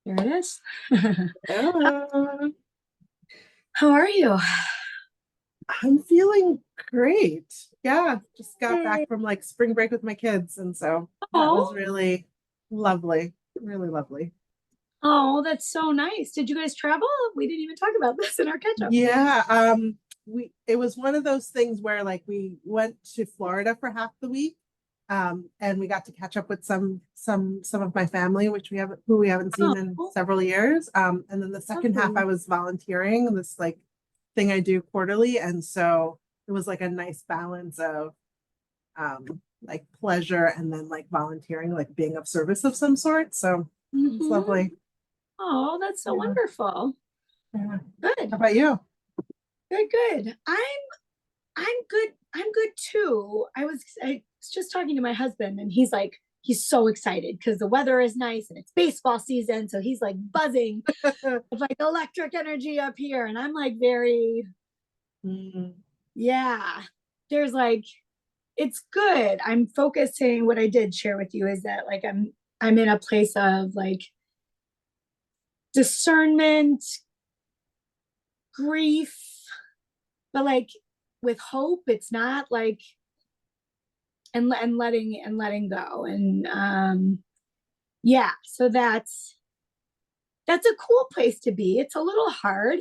There it is. Hello. How are you? I'm feeling great. Yeah, just got Yay. back from like spring break with my kids, and so that was Oh, really lovely. Really lovely. oh, that's so nice. Did you guys travel? We didn't even talk about this in our catch up. Yeah, we it was one of those things where like we went to Florida for half the week, and we got to catch up with some of my family, which we haven't seen in Oh, several years. And then the second half I lovely. was volunteering this like thing I do quarterly, and so it was like a nice balance of like pleasure and then like volunteering, like being of service of some sort. So it's Mm-hmm. lovely. Oh, that's so Yeah. wonderful. Yeah. How Good, about you? good, good. I'm good. I'm good too. I was just talking to my husband, and he's so excited because the weather is nice and it's baseball season. So he's like buzzing with like electric energy up here, and I'm like very Mm, yeah. There's like it's good. I'm focusing. What I did share with you is that like I'm in a place of like discernment, grief, but like with hope. It's not like and letting go and yeah. So that's a cool place to be. It's a little hard,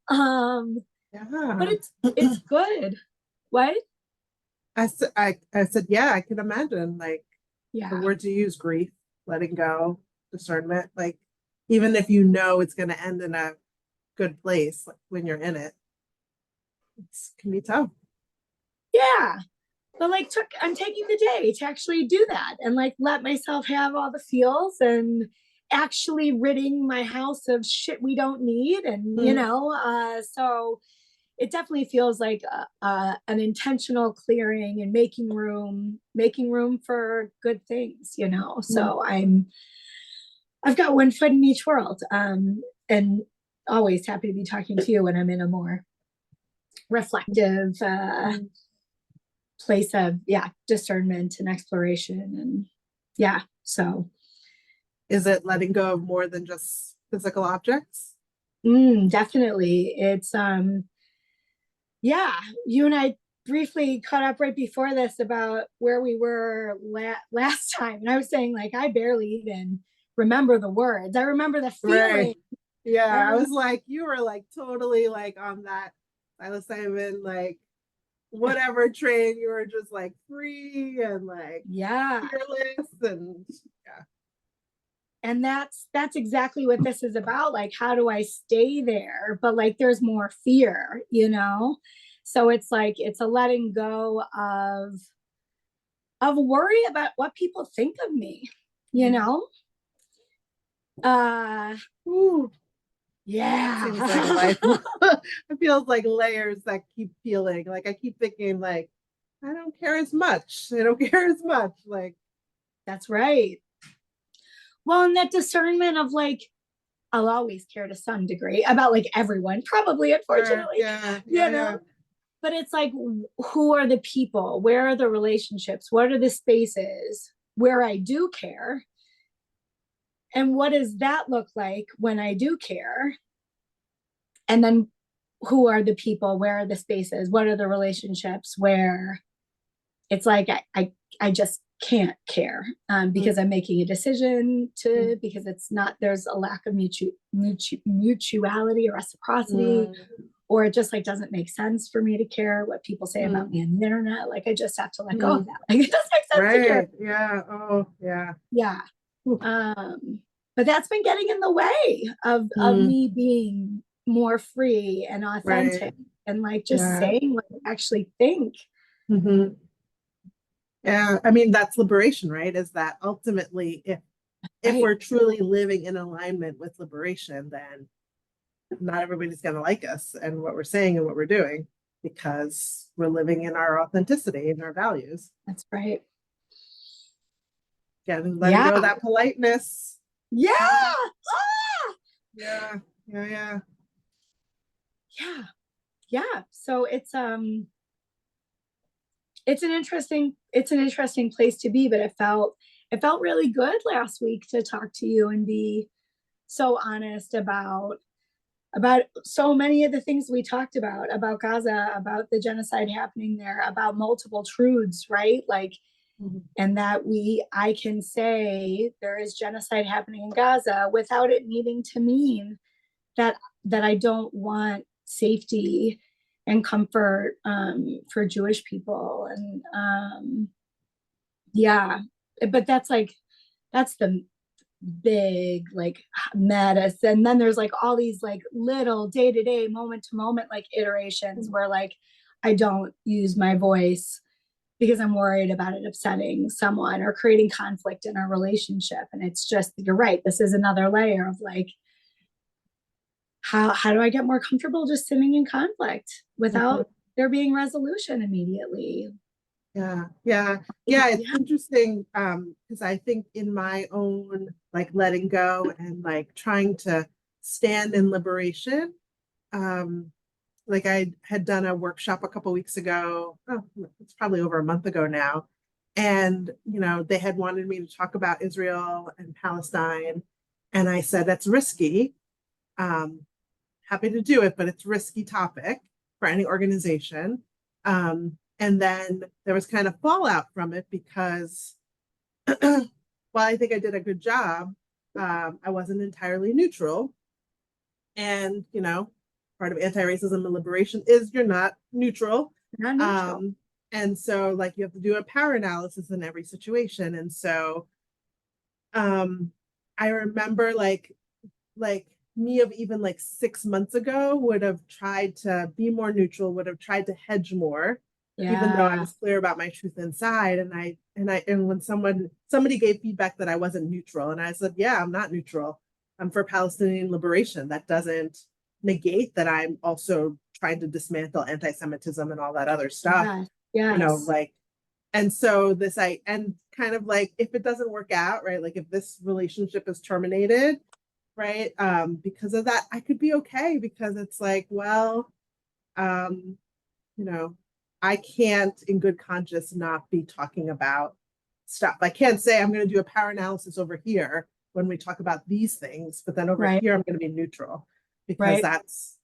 um, but yeah. it's good. What? I said, yeah, I can imagine like the Yeah. words you use, grief, letting go, discernment, like even if you know it's gonna end in a good place, like when you're in it, it can be tough. Yeah. But like I'm taking the day to actually do that and like let myself have all the feels and actually ridding my house of shit we don't need and Mm, so it definitely feels like an intentional clearing and making room for good things, mm, so I've got one foot in each world, and always happy to be talking to you when I'm in a more reflective mm. place of discernment and exploration and so Is it letting go of more than just physical objects? definitely it's you and I briefly caught up right before this about where we were last time, and I was saying like I barely even remember the words. I remember the Right. feeling. Yeah, I I remember was like, you were like totally like on that psilocybin, like whatever train, you were just like free and like yeah. fearless and yeah. And that's exactly what this is about. Like, how do I stay there? But like there's more fear. So it's like it's a letting go of worry about what people think of me, you Mm. know? Uh Ooh, that seems like yeah. life. It feels like layers that keep peeling. Like I keep thinking like, I don't care as much. I don't care as much. Like, That's right. Well, and that discernment of like I'll always care to some degree about like everyone, probably, sure, unfortunately, yeah, you yeah, yeah. know. But it's like, who are the people? Where are the relationships? What are the spaces where I do care? And what does that look like when I do care? And then who are the people? Where are the spaces? What are the relationships where it's like I just can't care, Mm, because I'm making a decision mm, because it's not, there's a lack of mutuality or reciprocity, mm, or it just like doesn't make sense for me to care what people say about mm, me on the internet. Like I just have to let go of mm. that. Like it doesn't make sense to care. Right. Yeah. Oh, yeah. Yeah. Oof. But that's been getting in the way of Mm, me being more free and right. authentic and like just Yeah. saying what I actually think. Hmm. Yeah. I mean, that's liberation, right? Is that ultimately, if Right. we're truly living in alignment with liberation, then not everybody's going to like us and what we're saying and what we're doing because we're living in our authenticity and our values. That's right. Again, letting Yeah. go of that politeness. Yeah. Ah! Yeah. Yeah. Yeah. Yeah. Yeah. So it's an interesting place to be, but it felt really good last week to talk to you and be so honest about so many of the things we talked about Gaza, about the genocide happening there, about multiple truths, right? Like, and that I can say there is genocide happening in Gaza without it needing to mean that I don't want safety and comfort for Jewish people. And yeah, but that's the big like meta, and then there's like all these like little day-to-day, moment-to-moment like iterations where like I don't use my voice because I'm worried about it upsetting someone or creating conflict in a relationship. And it's just, you're right, this is another layer of like, how do I get more comfortable just sitting in conflict without there being resolution immediately? Yeah. It's interesting because I think in my own like letting go and like trying to stand in liberation, like I had done a workshop a couple weeks ago. Oh, it's probably over a month ago now. And, they had wanted me to talk about Israel and Palestine. And I said, that's risky. Happy to do it, but it's a risky topic for any organization. And then there was kind of fallout from it because while I think I did a good job, I wasn't entirely neutral. And, part of anti-racism and liberation is you're not neutral. Not neutral. And so like you have to do a power analysis in every situation. And so I remember like me of even like 6 months ago would have tried to be more neutral, would have tried to hedge more, even though I was clear about my truth inside. And when somebody gave feedback that I wasn't neutral, and I said, yeah, I'm not neutral. I'm for Palestinian liberation. That doesn't negate that I'm also trying to dismantle anti-Semitism and all that other stuff. Like, and so and kind of like, if it doesn't work out, right? Like if this relationship is terminated, right? Because of that, I could be okay because it's like, well, I can't in good conscience not be talking about stuff. I can't say I'm going to do a power analysis over here when we talk about these things, but then over here I'm going to be neutral because that's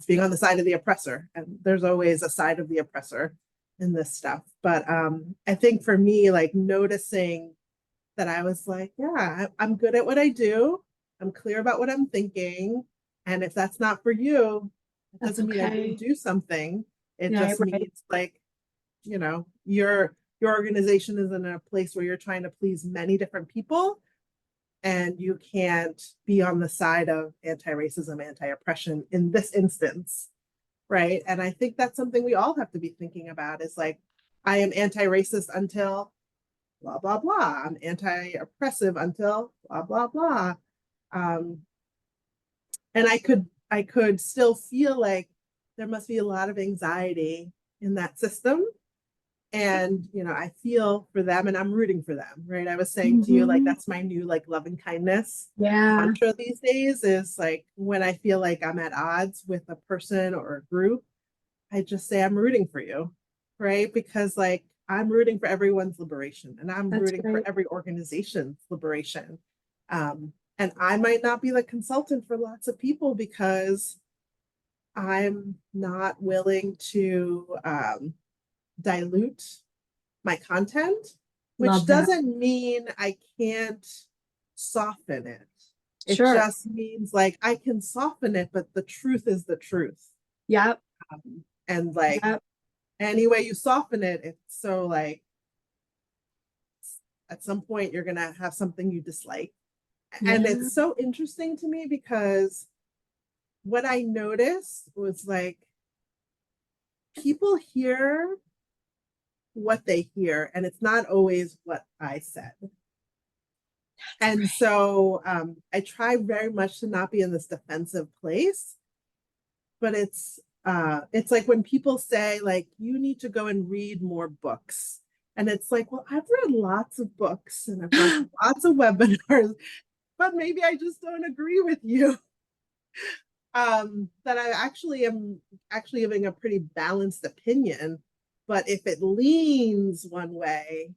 being on the side of the oppressor, and there's always a side of the oppressor in this stuff. But I think for me, like noticing that I was like, yeah, I'm good at what I do. I'm clear about what I'm thinking. And if that's not for you, it doesn't mean I didn't do something. It just means like, your organization is in a place where you're trying to please many different people, and you can't be on the side of anti-racism, anti-oppression in this instance, right? And I think that's something we all have to be thinking about is like, I am anti-racist until blah, blah, blah. I'm anti-oppressive until blah, blah, blah. And I could still feel like there must be a lot of anxiety in that system. And, I feel for them and I'm rooting for them, right? I was saying to you, like, that's my new, like, loving kindness mantra these days is like, when I feel like I'm at odds with a person or a group, I just say, I'm rooting for you, right? Because like, I'm rooting for everyone's liberation and I'm rooting for every organization's liberation. And I might not be the consultant for lots of people because I'm not willing to dilute my content, which doesn't mean I can't soften it. It just means like I can soften it, but the truth is the truth. And like any way you soften it, it's so like at some point you're gonna have something you dislike. And it's so interesting to me because what I noticed was like people hear what they hear, and it's not always what I said. And so I try very much to not be in this defensive place, but it's like when people say like, you need to go and read more books. And it's like, well, I've read lots of books and I've done lots of webinars, but maybe I just don't agree with you. That I actually am having a pretty balanced opinion. But if it leans one way,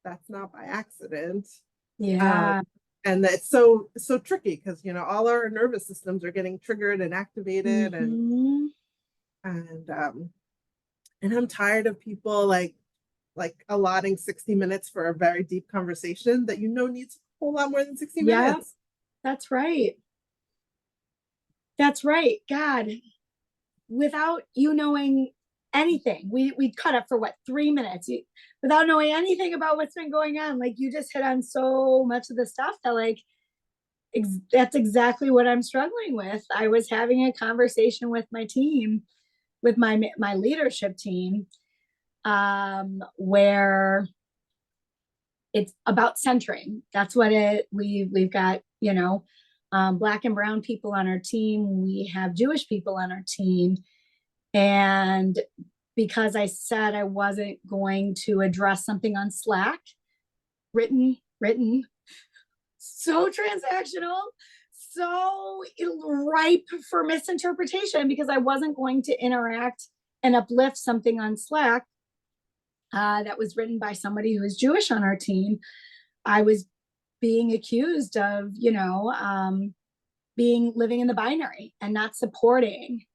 that's not by accident. And it's so tricky because, you know, all our nervous systems are getting triggered and activated, Mhm. and I'm tired of people like allotting 60 minutes for a very deep conversation that, you know, needs a whole lot more than 60 Yeah, minutes. that's right. That's right. God, without you knowing anything, we cut up for what, 3 minutes, without knowing anything about what's been going on. Like, you just hit on so much of the stuff that, like, that's exactly what I'm struggling with. I was having a conversation with my team, with my leadership team, where it's about centering. That's what we've got, you know, Black and brown people on our team. We have Jewish people on our team. And because I said I wasn't going to address something on Slack, written, so transactional, so ripe for misinterpretation, because I wasn't going to interact and uplift something on Slack that was written by somebody who is Jewish on our team. I was being accused of, you know, living in the binary and not supporting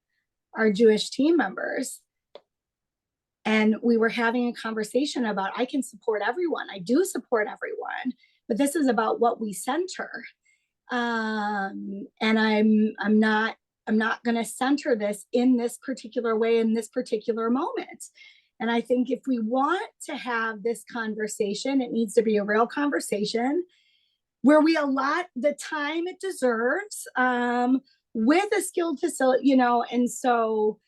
our Jewish team members. And we were having a conversation about, I can support everyone. I do support everyone, but this is about what we center. And I'm not going to center this in this particular way in this particular moment. And I think if we want to have this conversation, it needs to be a real conversation where we allot the time it deserves, with a skilled facility, you know. And so,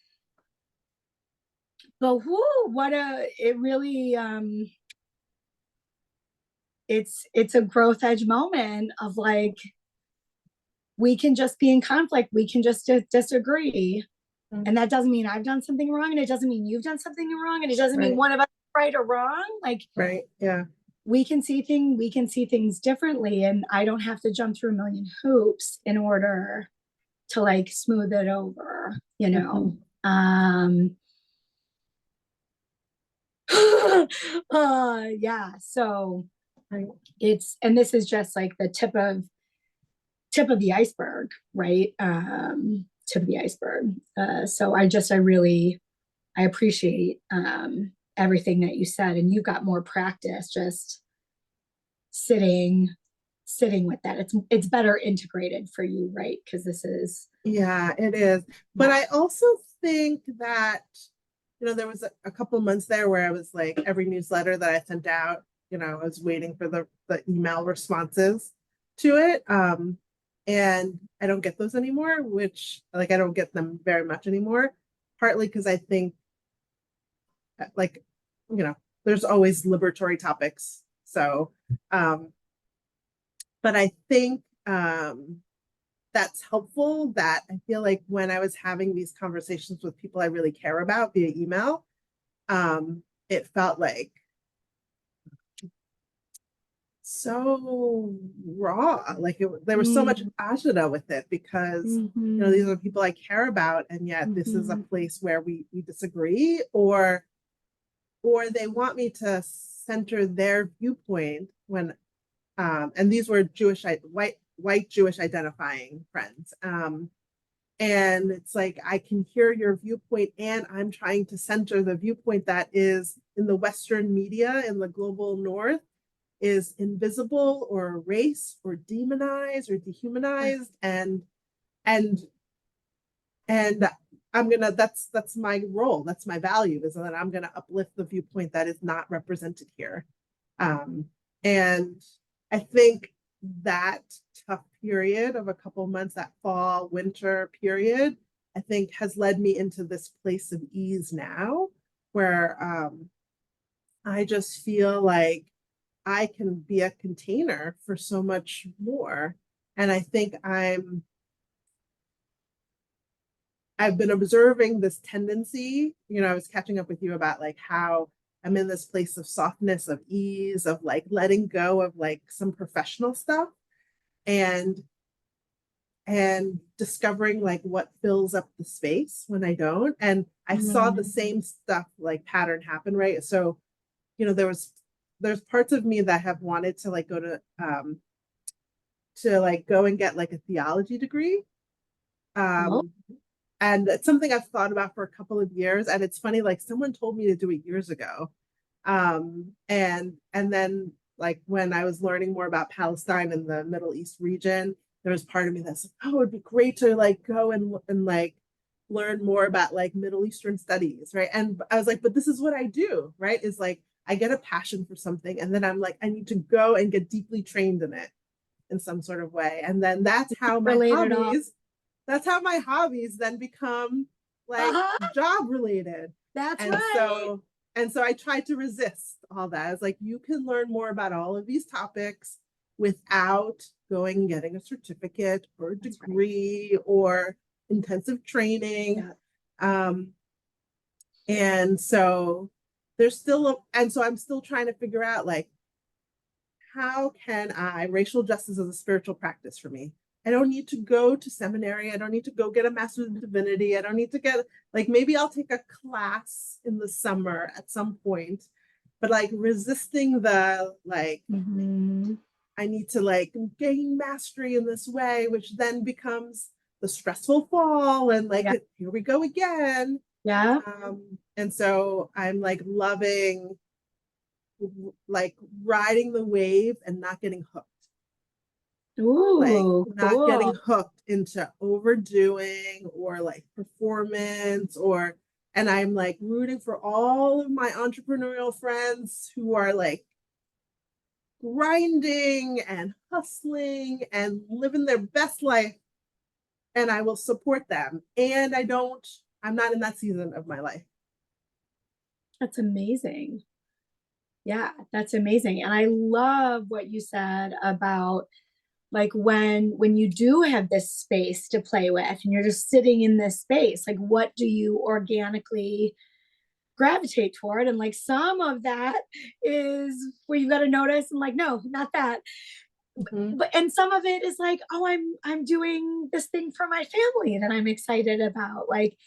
but it really, it's a growth edge moment of, like, we can just be in conflict. We can just disagree. Mm-hmm. And that doesn't mean I've done something wrong. And it doesn't mean you've done something wrong. And it doesn't mean one of us is right or wrong. Like, right. Yeah. We can see things differently. And I don't have to jump through a million hoops in order to, like, smooth it over, you know? Mm-hmm. Yeah. So and this is just like the tip of the iceberg, right? Tip of the iceberg. So I appreciate everything that you said, and you've got more practice just sitting with that. It's better integrated for you, right? Because this is, yeah, it is. But I also think that, you know, there was a couple months there where I was like, every newsletter that I sent out, you know, I was waiting for the email responses to it. And I don't get those anymore, which, like, I don't get them very much anymore, partly because I think, like, you know, there's always liberatory topics. So, but I think that's helpful, that I feel like when I was having these conversations with people I really care about via email, it felt like so raw. Like, there was so much agita with it, because you know, these are people I care about, and yet this is a place where we disagree, or they want me to center their viewpoint when, and these were white Jewish identifying friends. And it's like, I can hear your viewpoint, and I'm trying to center the viewpoint that is in the Western media in the global North is invisible or erased or demonized or dehumanized. And I'm gonna, that's my role, that's my value, is that I'm gonna uplift the viewpoint that is not represented here. And I think that tough period of a couple months, that fall winter period, I think has led me into this place of ease now, where I just feel like I can be a container for so much more. And I think I've been observing this tendency, you know, I was catching up with you about, like, how I'm in this place of softness, of ease, of, like, letting go of, like, some professional stuff, and discovering, like, what fills up the space when I don't. And I saw the same stuff, like, pattern happen, right? So, you know, there's parts of me that have wanted to, like, go to to like go and get like a theology degree. Oh, Um, and it's something I've thought about for a couple of years. And it's funny, like someone told me to do it years ago. And then like when I was learning more about Palestine and the Middle East region, there was part of me that's like, oh, it'd be great to like go and like learn more about like Middle Eastern studies, right? And I was like, but this is what I do, right? Is like I get a passion for something, and then I'm like, I need to go and get deeply trained in it in some sort of way. And then related all. that's how my hobbies then become like Uh-huh. job related. That's And right. so and so I tried to resist all that. I was like, you can learn more about all of these topics without going and getting a certificate or a That's right. degree or intensive training. Yeah. Um, and so there's still and so I'm still trying to figure out like how can I, racial justice is a spiritual practice for me. I don't need to go to seminary. I don't need to go get a master's in divinity. I don't need to get, like, maybe I'll take a class in the summer at some point, but like resisting the, like, Mm-hmm. I need to like gain mastery in this way, which then becomes the stressful fall and like, Yeah. here we go again. Yeah. And so I'm like loving like riding the wave and not getting hooked. Like Ooh, not getting cool. hooked into overdoing or like performance or and I'm like rooting for all of my entrepreneurial friends who are like grinding and hustling and living their best life, and I will support them. And I'm not in that season of my life. That's amazing. Yeah, that's amazing. And I love what you said about like when you do have this space to play with and you're just sitting in this space, like what do you organically gravitate toward? And like some of that is where you got to notice and like, no, not that. Mm-hmm. But and some of it is like, oh, I'm doing this thing for my family that I'm excited about. Like,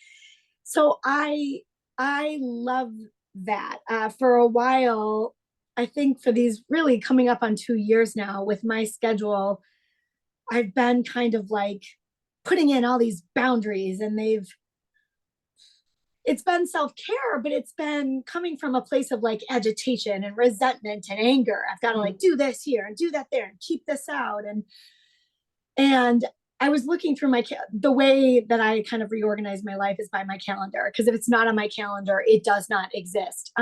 so I love that. For a while, I think for these really coming up on 2 years now with my schedule, I've been kind of like putting in all these boundaries, and it's been self-care, but it's been coming from a place of like agitation and resentment and anger. I've got to Mm-hmm. like do this here and do that there and keep this out. And I was looking through the way that I kind of reorganize my life is by my calendar, because if it's not on my calendar, it does not exist.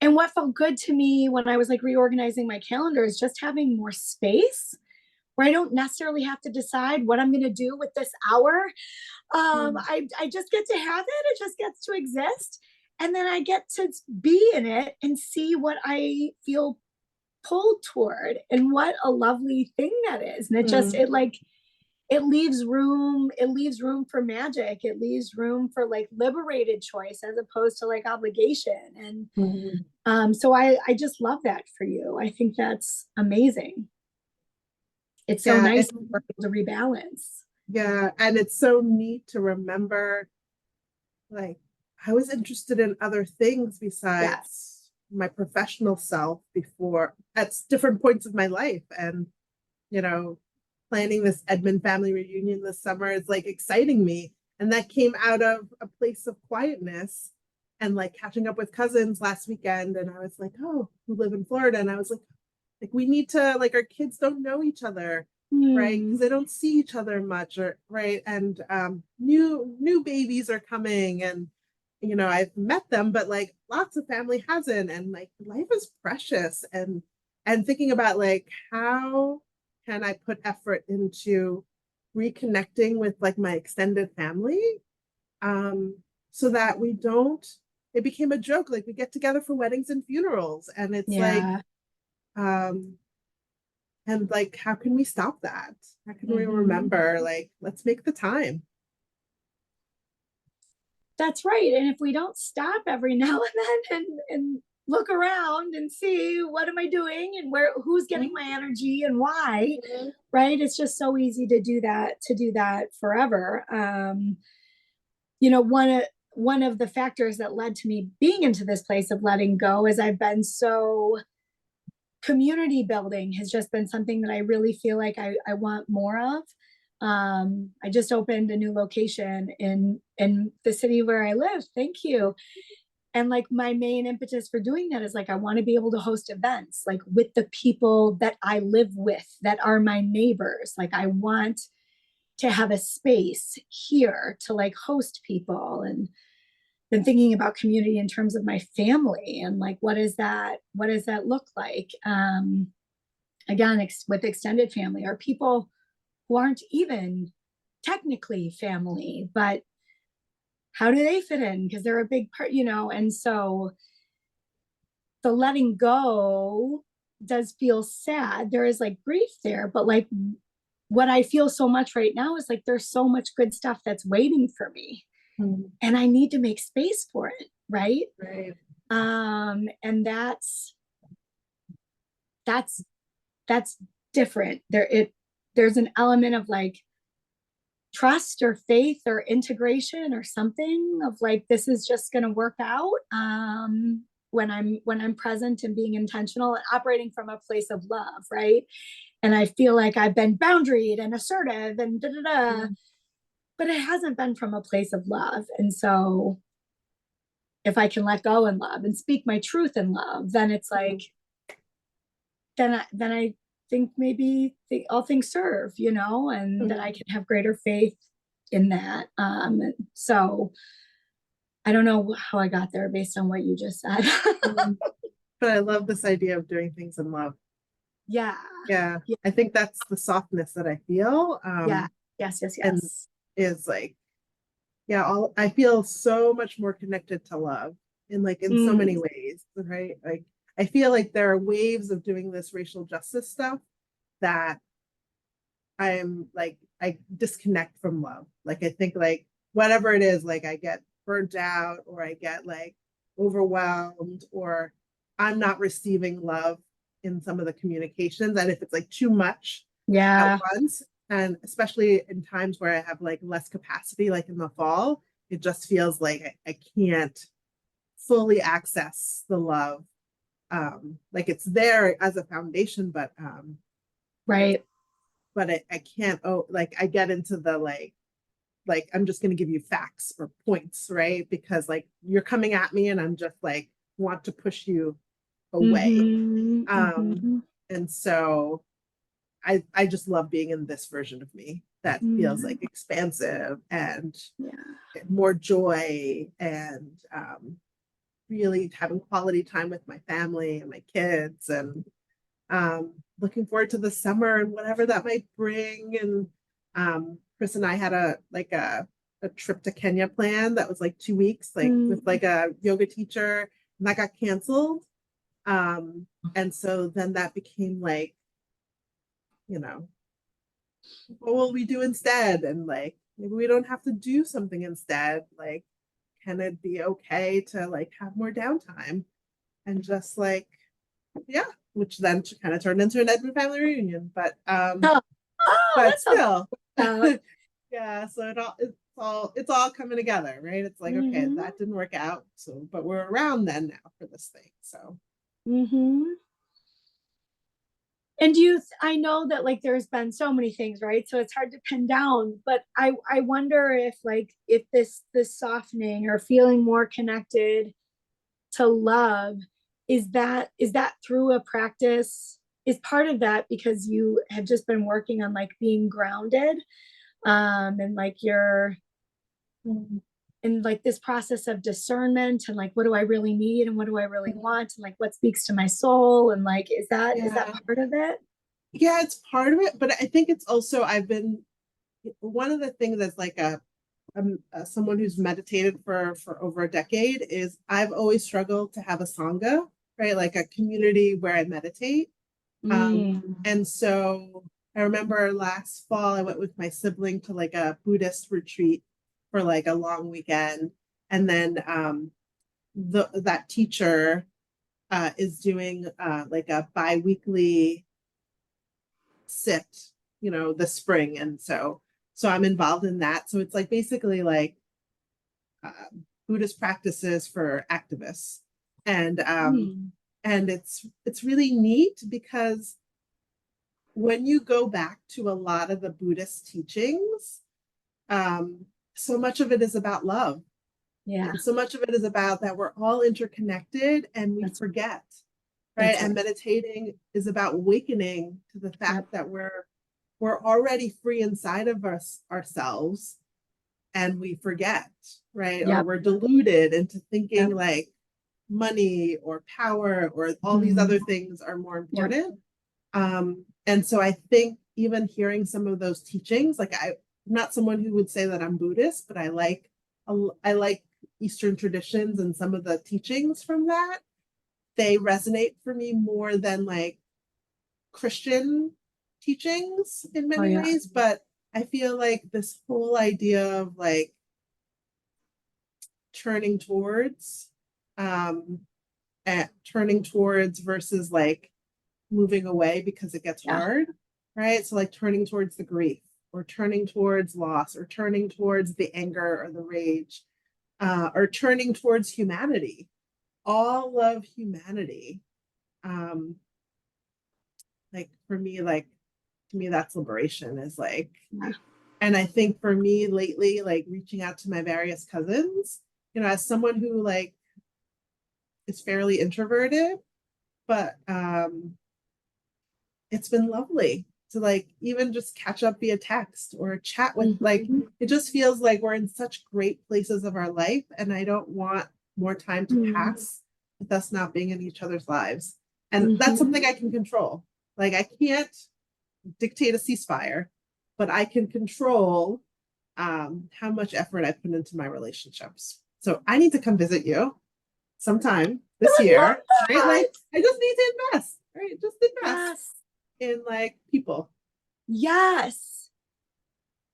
And what felt good to me when I was like reorganizing my calendar is just having more space where I don't necessarily have to decide what I'm going to do with this hour. I just get to have it. It just gets to exist. And then I get to be in it and see what I feel pulled toward, and what a lovely thing that is. And Mm-hmm. it leaves room for magic. It leaves room for like liberated choice as opposed to like obligation. And Mm-hmm. so I just love that for you. I think that's amazing. It's so Yeah, nice to rebalance. yeah, and it's so neat to remember like I was interested in other things Yes. besides my professional self before at different points of my life. And, you know, planning this Edmund family reunion this summer is like exciting me. And that came out of a place of quietness and like catching up with cousins last weekend. And I was like, oh, who live in Florida. And I was like we need to like our kids don't know each other, right? Because Hmm. they don't see each other much, or right. And new babies are coming, and I've met them, but like lots of family hasn't, and like life is precious. And thinking about like how can I put effort into reconnecting with like my extended family, um so that we don't, it became a joke, like we get together for weddings and funerals, and it's like Yeah. um and like, how can we stop that? How can we Mm-hmm. remember, like, let's make the time? That's right. And if we don't stop every now and then and look around and see what am I doing and who's getting my energy and why, Mm-hmm. right? It's just so easy to do that forever. You know, one of the factors that led to me being into this place of letting go is I've been so community building has just been something that I really feel like I want more of. I just opened a new location in the city where I live. Thank you. And like my main impetus for doing that is like I want to be able to host events like with the people that I live with, that are my neighbors. Like I want to have a space here to like host people, and been thinking about community in terms of my family and like what does that look like. Again, with extended family are people who aren't even technically family, but how do they fit in, because they're a big part, you know. And so the letting go does feel sad. There is like grief there, but like what I feel so much right now is like there's so much good stuff that's waiting for me, and I need to make space for it, right? Right. And that's different. There's an element of like trust or faith or integration or something of like this is just going to work out when I'm present and being intentional and operating from a place of love, right? And I feel like I've been boundaried and assertive and da da da, but it hasn't been from a place of love. And so if I can let go in love and speak my truth in love, then it's like then I think maybe all things serve, you know, and that I can have greater faith in that. So I don't know how I got there based on what you just said. But I love this idea of doing things in love. Yeah. Yeah. I think that's the softness that I feel. Yeah. Yes. And is like, yeah, I feel so much more connected to love in so many ways, right? Like I feel like there are waves of doing this racial justice stuff that I'm like, I disconnect from love. Like I think like whatever it is, like I get burnt out or I get like overwhelmed or I'm not receiving love in some of the communications. And if it's like too much at once, and especially in times where I have like less capacity, like in the fall, it just feels like I can't fully access the love. Like it's there as a foundation, but right. But I can't, like I get into the like I'm just going to give you facts or points, right? Because like you're coming at me and I'm just like want to push you away. And so I just love being in this version of me that feels like expansive and more joy and really having quality time with my family and my kids, and looking forward to the summer and whatever that might bring. And Chris and I had a trip to Kenya plan that was like 2 weeks, like with like a yoga teacher, and that got canceled. And so then that became like, you know, what will we do instead? And like maybe we don't have to do something instead. Like, can it be okay to like have more downtime and just like, yeah, which then kind of turned into an Edmund family reunion. But but still, yeah. So it's all coming together, right? It's like, okay, that didn't work out, so but we're around then now for this thing. So. And I know that like there's been so many things, right? So it's hard to pin down, but I wonder if this softening or feeling more connected to love is that through a practice, is part of that because you have just been working on like being grounded, and like you're in like this process of discernment and like what do I really need and what do I really want and like what speaks to my soul, and like is that part of it? Yeah, it's part of it, but I think it's also I've been one of the things that's like someone who's meditated for over a decade is I've always struggled to have a sangha, right? Like a community where I meditate. And so I remember last fall I went with my sibling to like a Buddhist retreat for like a long weekend, and then that teacher is doing like a bi-weekly sit, this spring, and so I'm involved in that. So it's like basically like Buddhist practices for activists, and And it's really neat because when you go back to a lot of the Buddhist teachings, so much of it is about love. Yeah. And so much of it is about that we're all interconnected and we forget, right? And meditating is about awakening to the fact that we're already free inside of ourselves, and we forget, right? Or we're deluded into thinking like money or power or all these other things are more important. And so I think even hearing some of those teachings, like I'm not someone who would say that I'm Buddhist, but I like Eastern traditions, and some of the teachings from that, they resonate for me more than like Christian teachings in many ways. But I feel like this whole idea of like turning towards versus like moving away because it gets hard, right? So like turning towards the grief, or turning towards loss, or turning towards the anger or the rage, or turning towards humanity, all of humanity. Like for me, like to me, that's liberation, is like, and I think for me lately, like reaching out to my various cousins, as someone who like is fairly introverted, but it's been lovely to like even just catch up via text or chat with like, it just feels like we're in such great places of our life, and I don't want more time to pass with us not being in each other's lives. And that's something I can control. Like I can't dictate a ceasefire, but I can control how much effort I put into my relationships. So I need to come visit you sometime this year, right? Like I just need to invest, right? Just invest in like people. Yes.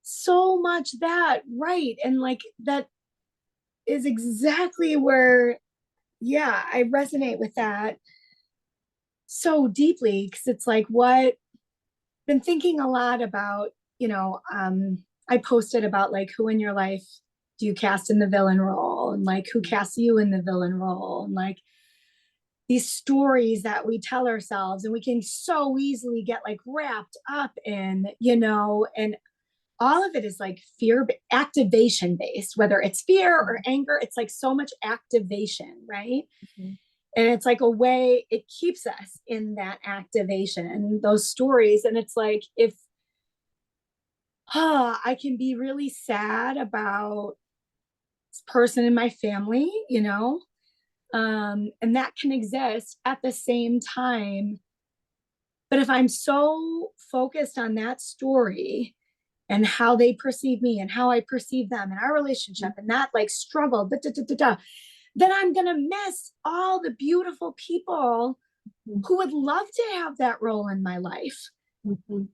So much that, right. And like that is exactly where, I resonate with that so deeply, because it's like been thinking a lot about, I posted about like who in your life do you cast in the villain role, and like who casts you in the villain role, and like these stories that we tell ourselves, and we can so easily get like wrapped up in, and all of it is like fear activation based, whether it's fear or anger. It's like so much activation, right? And it's like a way it keeps us in that activation, those stories. And it's like, if I can be really sad about this person in my family, and that can exist at the same time. But if I'm so focused on that story and how they perceive me and how I perceive them and our relationship and that like struggle, then I'm going to miss all the beautiful people who would love to have that role in my life.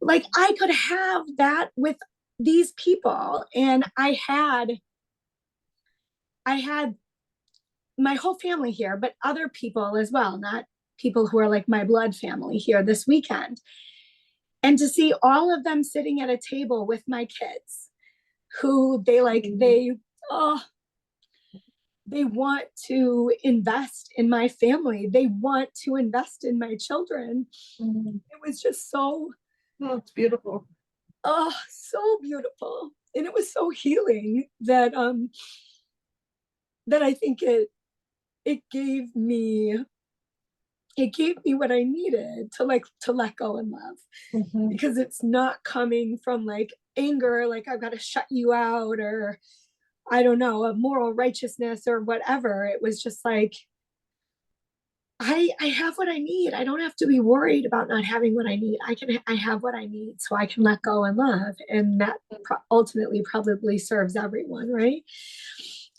Like I could have that with these people. And I had my whole family here, but other people as well, not people who are like my blood family here this weekend. And to see all of them sitting at a table with my kids who they want to invest in my family. They want to invest in my children. It was just so, it's beautiful. So beautiful. And it was so healing that I think it gave me what I needed to let go and love, because it's not coming from like anger, like I've got to shut you out, or I don't know, a moral righteousness or whatever. It was just like, I have what I need. I don't have to be worried about not having what I need. I have what I need, so I can let go and love. And that ultimately probably serves everyone, right?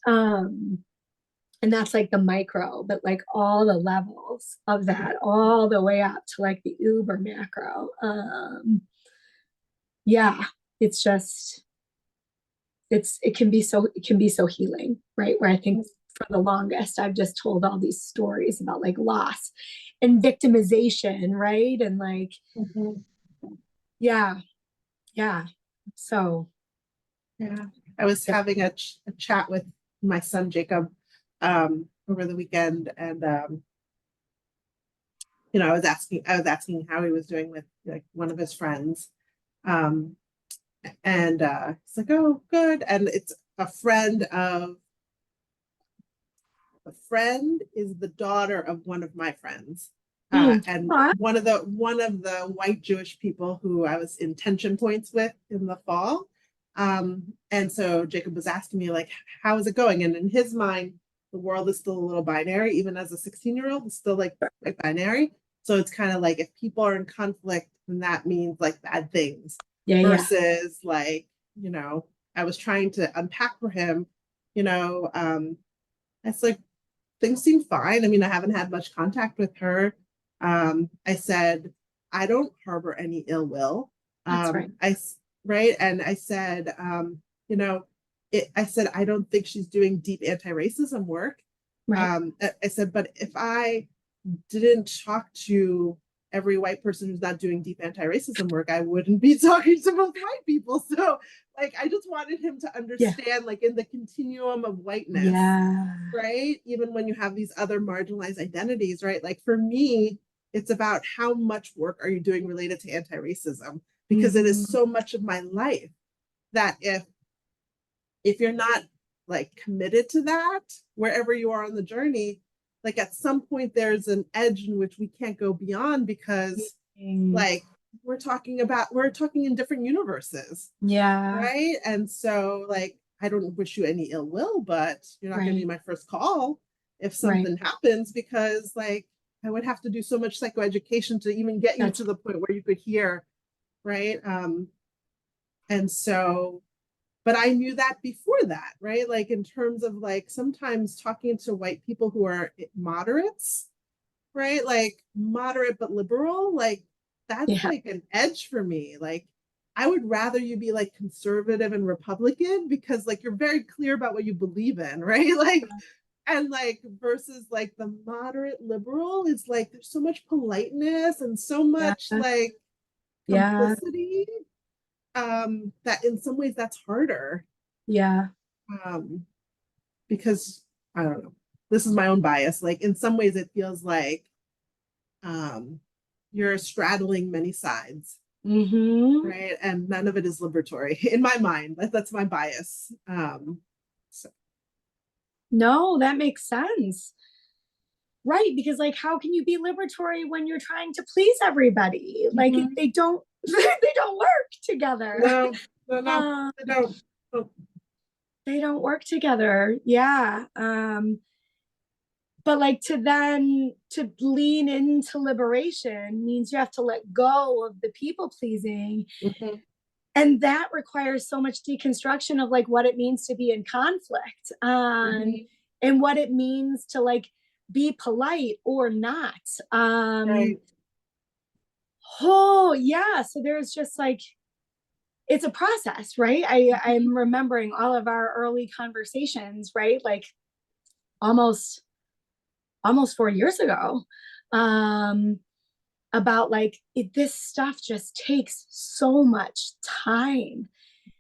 And that's like the micro, but like all the levels of that, all the way up to like the uber macro. It's just, it can be so healing, right? Where I think for the longest I've just told all these stories about like loss and victimization, right? And like so I was having a chat with my son Jacob over the weekend, and I was asking how he was doing with like one of his friends. Um, and he's like, oh, good. And it's a friend is the daughter of one of my friends. And Aw, one of the white Jewish people who I was in tension points with in the fall. And so Jacob was asking me like, how is it going? And in his mind, the world is still a little binary, even as a 16-year-old, it's still like binary. So it's kind of like if people are in conflict, then that means like bad things yeah. versus like, I was trying to unpack for him, it's like things seem fine. I mean, I haven't had much contact with her. I said, I don't harbor any ill will. That's right. Right. And I said, I said, I don't think she's doing deep anti-racism work. Right. I said, but if I didn't talk to every white person who's not doing deep anti-racism work, I wouldn't be talking to most white people. So like, I just wanted him to Yeah. understand, like in the continuum of whiteness, Yeah. right? Even when you have these other marginalized identities, right? Like for me, it's about how much work are you doing related to anti-racism? Because it is Mhm. so much of my life that if you're not like committed to that, wherever you are on the journey, like at some point there's an edge in which we can't go beyond because Mm. like we're talking in different universes, Yeah. right? And so like I don't wish you any ill will, but you're not going to be Right. my first call if Right. something happens because like I would have to do so much psychoeducation to even get you That's to the point where you could hear, right? And so but I knew that before that, right? Like in terms of like sometimes talking to white people who are moderates, right? Like moderate but liberal, like that's yeah. like an edge for me. Like I would rather you be like conservative and Republican because like you're very clear about what you believe in, right? Like and like versus like the moderate liberal is like there's so much politeness and so Yeah. much like Yeah. complicity that in some ways that's harder Yeah. um because I don't know, this is my own bias, like in some ways it feels like um you're straddling many sides, Mm-hmm. right, and none of it is liberatory in my mind. That's my bias. So No, that makes sense. Right. Because like how can you be liberatory when you're trying to please everybody? Like mhm. they don't they don't work together. No, no, no, Um I don't. Oh, they don't work together. Yeah. But like to lean into liberation means you have to let go of the people pleasing, mhm, and that requires so much deconstruction of like what it means to be in conflict, mhm, and what it means to like be polite or not. right. Oh yeah, so there's just like it's a process, right? Mhm, I'm remembering all of our early conversations, right? Like almost 4 years ago, um about like this stuff just takes so much time.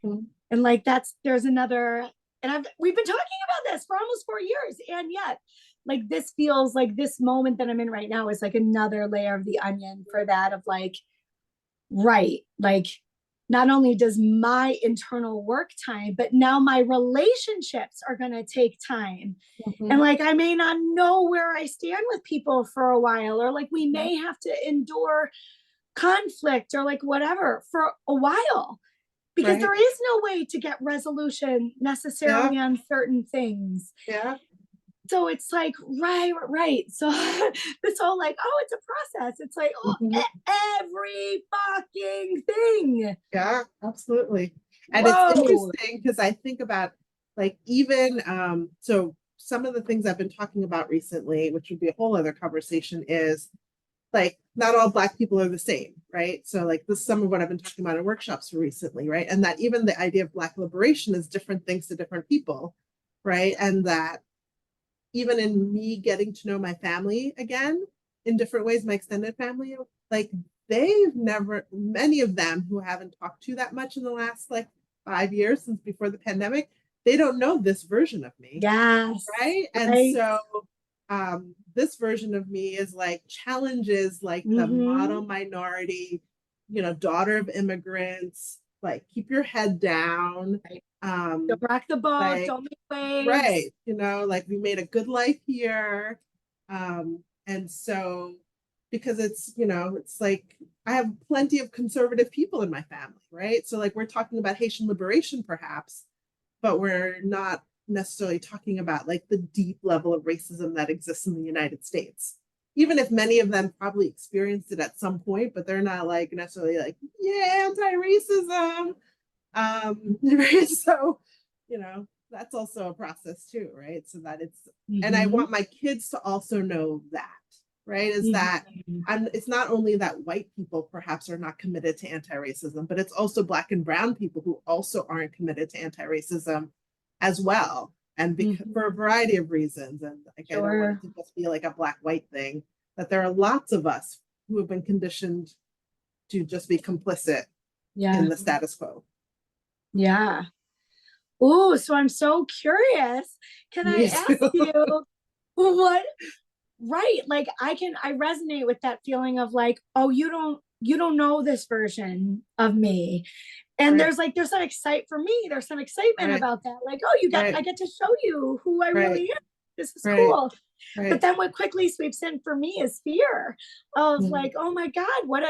mhm, And like there's another, and we've been talking about this for almost 4 years, and yet like this feels like this moment that I'm in right now is like another layer of the onion for that of like, right, like not only does my internal work time, but now my relationships are going to take time. And mhm, like, I may not know where I stand with people for a while, or like, we mhm, may have to endure conflict or like whatever for a while, because right. there is no way to get resolution Yeah, necessarily on certain things. yeah, So it's like, right. So this whole like, oh, it's a process. It's like, oh, mhm, every fucking thing. yeah, absolutely. And it's Whoa. interesting because I think about like even so some of the things I've been talking about recently, which would be a whole other conversation, is like not all Black people are the same, right? So like this is some of what I've been talking about in workshops recently, right? And that even the idea of Black liberation is different things to different people, right? And that even in me getting to know my family again in different ways, my extended family, like they've never, many of them who haven't talked to that much in the last like 5 years since before the pandemic, they don't know this version of me, Yes. right? And Right. so this version of me is like challenges like the Mm-hmm. model minority, daughter of immigrants, like keep your head down. Right. Don't Um, rock the boat. like Don't make waves. right, like we made a good life here. And so because it's like I have plenty of conservative people in my family, right? So like we're talking about Haitian liberation perhaps, but we're not necessarily talking about like the deep level of racism that exists in the United States. Even if many of them probably experienced it at some point, but they're not like necessarily like, yeah, anti-racism. Right? So, that's also a process too, right? So that and I Mm-hmm. want my kids to also know that, right? Is that Mm-hmm. it's not only that white people perhaps are not committed to anti-racism, but it's also Black and brown people who also aren't committed to anti-racism as well. And because, Mm-hmm. for a variety of reasons, and like I don't want Sure. it to just be like a Black white thing, that there are lots of us who have been conditioned to just be complicit in Yeah. the status quo. Yeah. Oh, so I'm so curious. Can I Me ask too. you what, right? Like I resonate with that feeling of like, oh, you don't know this version of me. And Right, there's some for me, there's some excitement right, about that. Like, oh, I right, get to show you who I right, really am. This is right, cool. But right. then what quickly sweeps in for me is fear of Mm, like, oh my God, what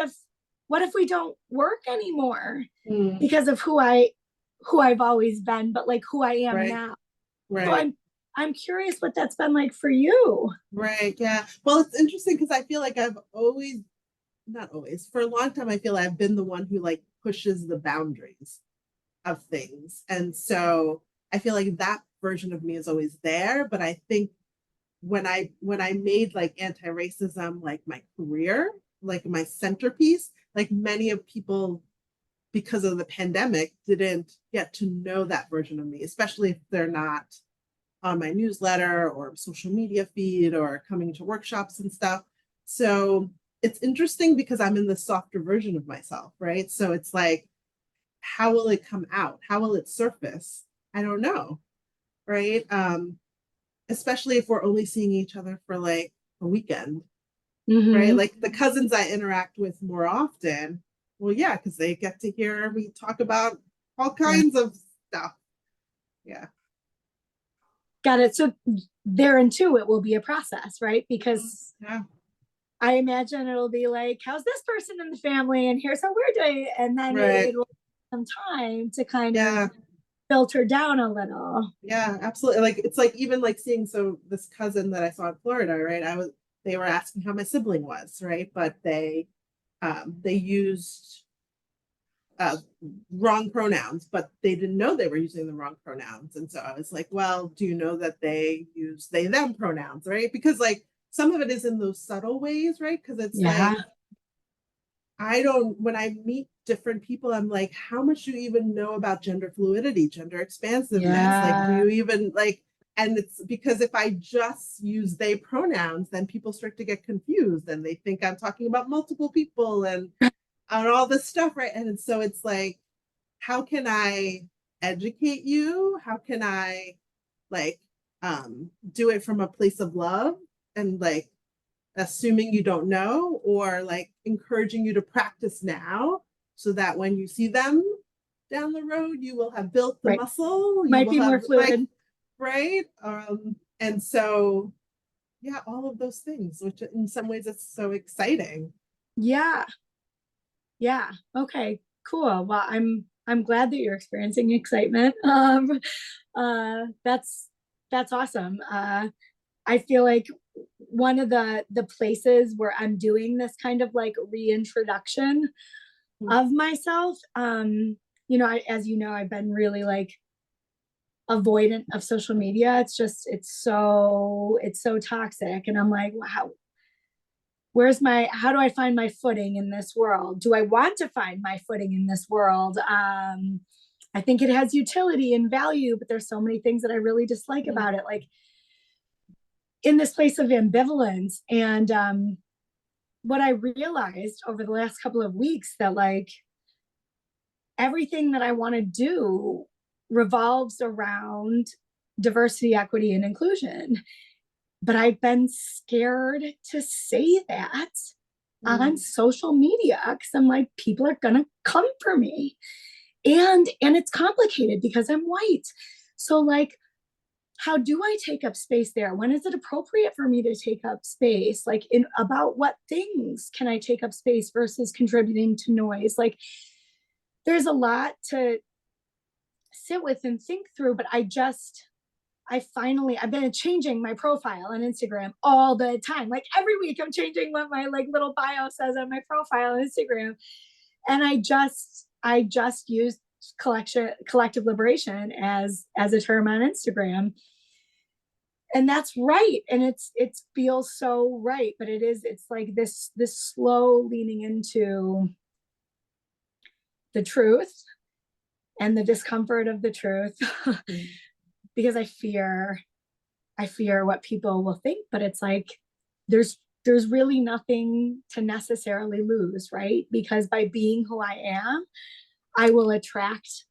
if we don't work anymore mm, because of who I've always been, but like who I am right, now. So right, I'm curious what that's been like for you. right. Yeah. Well, it's interesting because I feel like I've always, not always, for a long time, I feel I've been the one who like pushes the boundaries of things. And so I feel like that version of me is always there. But I think when I made like anti-racism like my career, like my centerpiece, like many of people because of the pandemic didn't get to know that version of me, especially if they're not on my newsletter or social media feed or coming to workshops and stuff. So it's interesting because I'm in the softer version of myself, right? So it's like, how will it come out? How will it surface? I don't know, right? Especially if we're only seeing each other for like a weekend, right? Mm-hmm. Like the cousins I interact with more often, well, yeah, because they get to hear me talk about all Yeah. kinds of stuff. Yeah. Got it. So there and too, it will be a process, right? Because Yeah. I imagine it'll be like, how's this person in the family? And here's how we're doing. And then Right. it will take some time to kind of Yeah. filter down a little. Yeah, absolutely. Like it's like even like seeing so this cousin that I saw in Florida, right? They were asking how my sibling was, right? But they used uh wrong pronouns, but they didn't know they were using the wrong pronouns. And so I was like, well, do you know that they use they them pronouns, right? Because like some of it is in those subtle ways, right? Because it's like Yeah. I don't, when I meet different people, I'm like, how much do you even know about gender fluidity, gender expansiveness? Like, do Yeah. you even like, and it's because if I just use they pronouns, then people start to get confused and they think I'm talking about multiple people and all this stuff, right? And so it's like, how can I educate you? How can I like do it from a place of love and like assuming you don't know or like encouraging you to practice now so that when you see them down the road you will have built the Right. muscle, you Might will be have more like fluid. right and so yeah, all of those things, which in some ways it's so exciting. Yeah. Yeah. Okay. Cool. Well, I'm glad that you're experiencing excitement. That's awesome. I feel like one of the places where I'm doing this kind of like reintroduction of myself, as you know, I've been really like avoidant of social media. It's so toxic, and I'm like, wow, how do I find my footing in this world? Do I want to find my footing in this world? I think it has utility and value, but there's so many things that I really dislike about it, like in this place of ambivalence. And what I realized over the last couple of weeks that like everything that I want to do revolves around diversity, equity, and inclusion. but I've been scared to say that on social media because I'm like, people are gonna come for me. And it's complicated because I'm white. So like, how do I take up space there? When is it appropriate for me to take up space? Like, in about what things can I take up space versus contributing to noise? Like, there's a lot to sit with and think through, but I've been changing my profile on Instagram all the time. Like every week I'm changing what my like little bio says on my profile on Instagram. And I just used collective liberation as a term on Instagram. And that's right. And it feels so right. But it's like this slow leaning into the truth and the discomfort of the truth. Because I fear what people will think, but it's like there's really nothing to necessarily lose, right? Because by being who I am, I will attract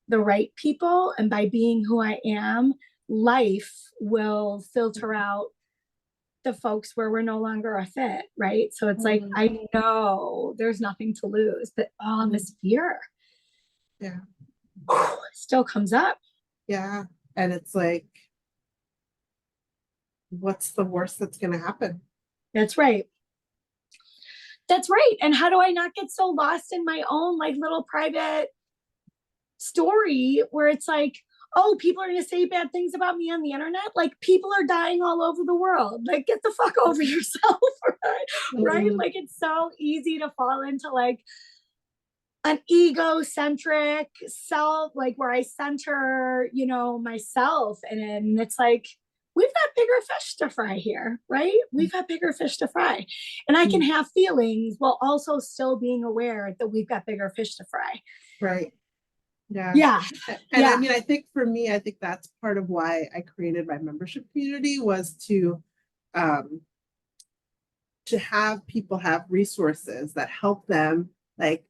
the right people, and by being who I am, life will filter out the folks where we're no longer a fit, right? So it's like I know there's nothing to lose, but all this fear, still comes up. Yeah. And it's like, what's the worst that's going to happen? That's right. That's right. And how do I not get so lost in my own like little private story where it's like, oh, people are going to say bad things about me on the internet? Like, people are dying all over the world. Like, get the fuck over yourself, right? Like, it's so easy to fall into like an egocentric self, like where I center, myself. And it's like, we've got bigger fish to fry here, right? We've got bigger fish to fry. And I can have feelings while also still being aware that we've got bigger fish to fry. Right. Yeah. Yeah. And I mean, I think for me, I think that's part of why I created my membership community, was to have people have resources that help them like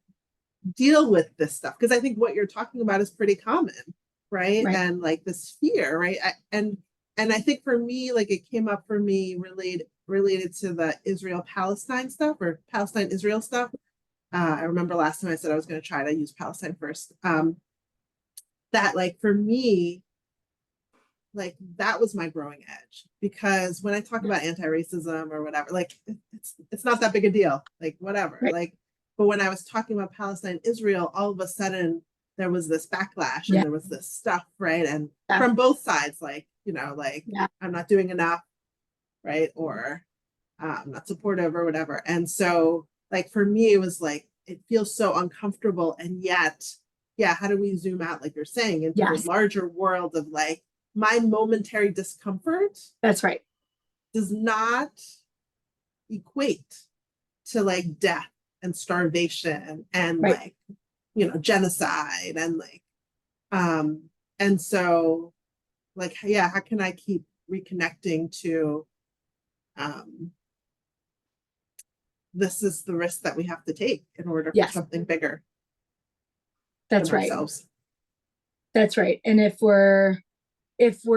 deal with this stuff. Because I think what you're talking about is pretty common, right? And like this fear, right? And I think for me, like it came up for me related to the Israel-Palestine stuff, or Palestine-Israel stuff. I remember last time I said I was going to try to use Palestine first. That like for me, like that was my growing edge, because when I talk about anti-racism or whatever, like it's not that big a deal, like whatever, like, but when I was talking about Palestine, Israel, all of a sudden there was this backlash and there was this stuff, right? And from both sides, like, like I'm not doing enough, right? Or I'm not supportive or whatever. And so like for me, it was like, it feels so uncomfortable. And yet, how do we zoom out, like you're saying, into the larger world of like, my momentary discomfort, that's right, does not equate to like death and starvation and like, genocide and like, and so like, how can I keep reconnecting to, this is the risk that we have to take in order for something bigger. That's right. Ourselves. That's right. And if we're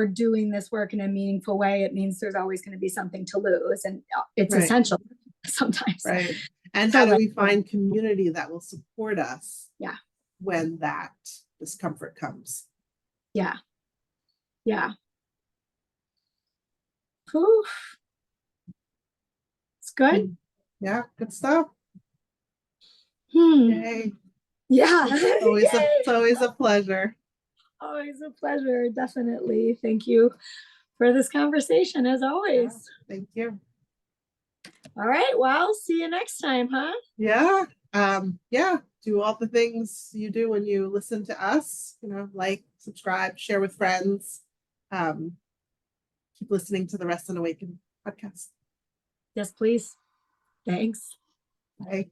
doing this work in a meaningful way, it means there's always going to be something to lose, and it's essential sometimes. Right. And so how do we find community that will support us? Yeah. When that discomfort comes. Yeah. Yeah. Whew. It's good. Yeah, good stuff. Yay. Yeah. It's always a pleasure. Always a pleasure. Definitely. Thank you for this conversation, as always. Thank you. All right. Well, see you next time, huh? Yeah. Do all the things you do when you listen to us, like, subscribe, share with friends. Keep listening to the Rest and Awaken podcast. Yes, please. Thanks. Bye.